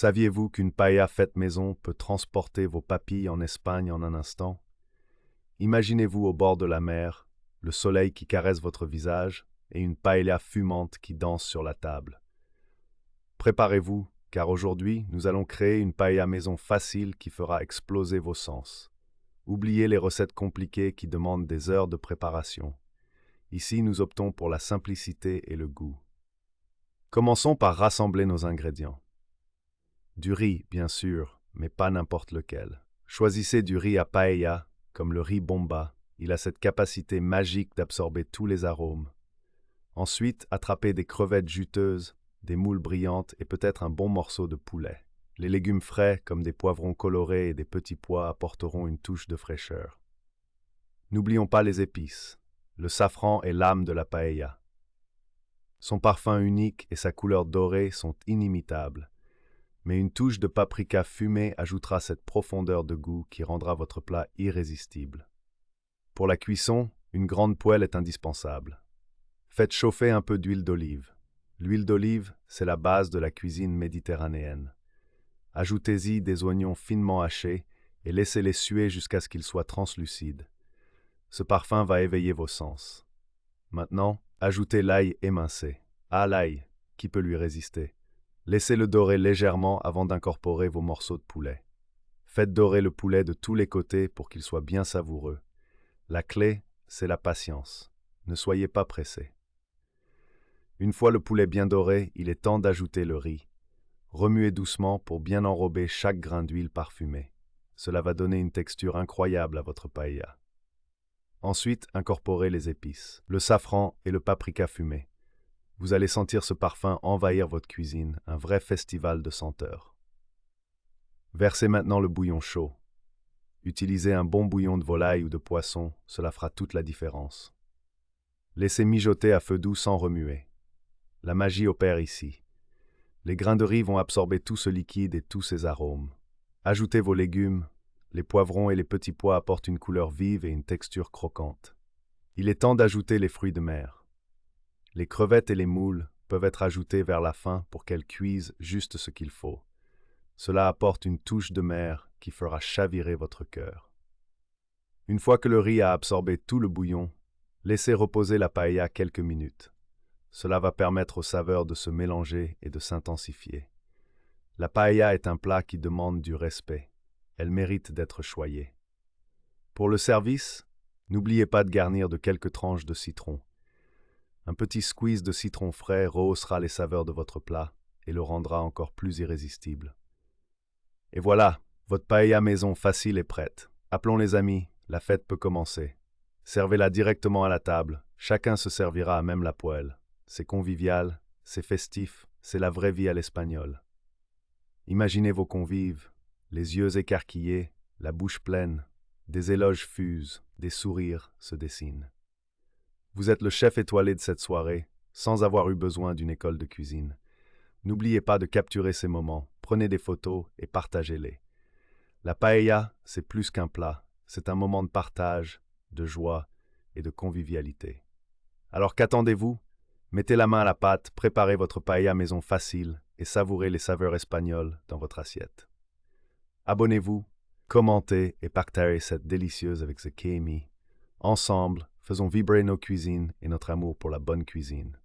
Saviez-vous qu'une paella faite maison peut transporter vos papilles en Espagne en un instant? Imaginez-vous au bord de la mer, le soleil qui caresse votre visage et une paella fumante qui danse sur la table. Préparez-vous, car aujourd'hui, nous allons créer une paella maison facile qui fera exploser vos sens. Oubliez les recettes compliquées qui demandent des heures de préparation. Ici, nous optons pour la simplicité et le goût. Commençons par rassembler nos ingrédients. Du riz, bien sûr, mais pas n'importe lequel. Choisissez du riz à paella, comme le riz bomba. Il a cette capacité magique d'absorber tous les arômes. Ensuite, attrapez des crevettes juteuses, des moules brillantes et peut-être un bon morceau de poulet. Les légumes frais, comme des poivrons colorés et des petits pois, apporteront une touche de fraîcheur. N'oublions pas les épices. Le safran est l'âme de la paella. Son parfum unique et sa couleur dorée sont inimitables. Mais une touche de paprika fumée ajoutera cette profondeur de goût qui rendra votre plat irrésistible. Pour la cuisson, une grande poêle est indispensable. Faites chauffer un peu d'huile d'olive. L'huile d'olive, c'est la base de la cuisine méditerranéenne. Ajoutez-y des oignons finement hachés et laissez-les suer jusqu'à ce qu'ils soient translucides. Ce parfum va éveiller vos sens. Maintenant, ajoutez l'ail émincé. Ah, l'ail, qui peut lui résister? Laissez-le dorer légèrement avant d'incorporer vos morceaux de poulet. Faites dorer le poulet de tous les côtés pour qu'il soit bien savoureux. La clé, c'est la patience. Ne soyez pas pressé. Une fois le poulet bien doré, il est temps d'ajouter le riz. Remuez doucement pour bien enrober chaque grain d'huile parfumée. Cela va donner une texture incroyable à votre paella. Ensuite, incorporez les épices, le safran et le paprika fumé. Vous allez sentir ce parfum envahir votre cuisine, un vrai festival de senteurs. Versez maintenant le bouillon chaud. Utilisez un bon bouillon de volaille ou de poisson, cela fera toute la différence. Laissez mijoter à feu doux sans remuer. La magie opère ici. Les grains de riz vont absorber tout ce liquide et tous ces arômes. Ajoutez vos légumes. Les poivrons et les petits pois apportent une couleur vive et une texture croquante. Il est temps d'ajouter les fruits de mer. Les crevettes et les moules peuvent être ajoutés vers la fin pour qu'elles cuisent juste ce qu'il faut. Cela apporte une touche de mer qui fera chavirer votre cœur. Une fois que le riz a absorbé tout le bouillon, laissez reposer la paella quelques minutes. Cela va permettre aux saveurs de se mélanger et de s'intensifier. La paella est un plat qui demande du respect. Elle mérite d'être choyée. Pour le service, n'oubliez pas de garnir de quelques tranches de citron. Un petit squeeze de citron frais rehaussera les saveurs de votre plat et le rendra encore plus irrésistible. Et voilà, votre paella maison facile est prête. Appelons les amis, la fête peut commencer. Servez-la directement à la table, chacun se servira à même la poêle. C'est convivial, c'est festif, c'est la vraie vie à l'espagnol. Imaginez vos convives, les yeux écarquillés, la bouche pleine, des éloges fusent, des sourires se dessinent. Vous êtes le chef étoilé de cette soirée, sans avoir eu besoin d'une école de cuisine. N'oubliez pas de capturer ces moments, prenez des photos et partagez-les. La paella, c'est plus qu'un plat, c'est un moment de partage, de joie et de convivialité. Alors qu'attendez-vous? Mettez la main à la pâte, préparez votre paella maison facile et savourez les saveurs espagnoles dans votre assiette. Abonnez-vous, commentez et partagez cette délicieuse avec The Kemi. Ensemble, faisons vibrer nos cuisines et notre amour pour la bonne cuisine.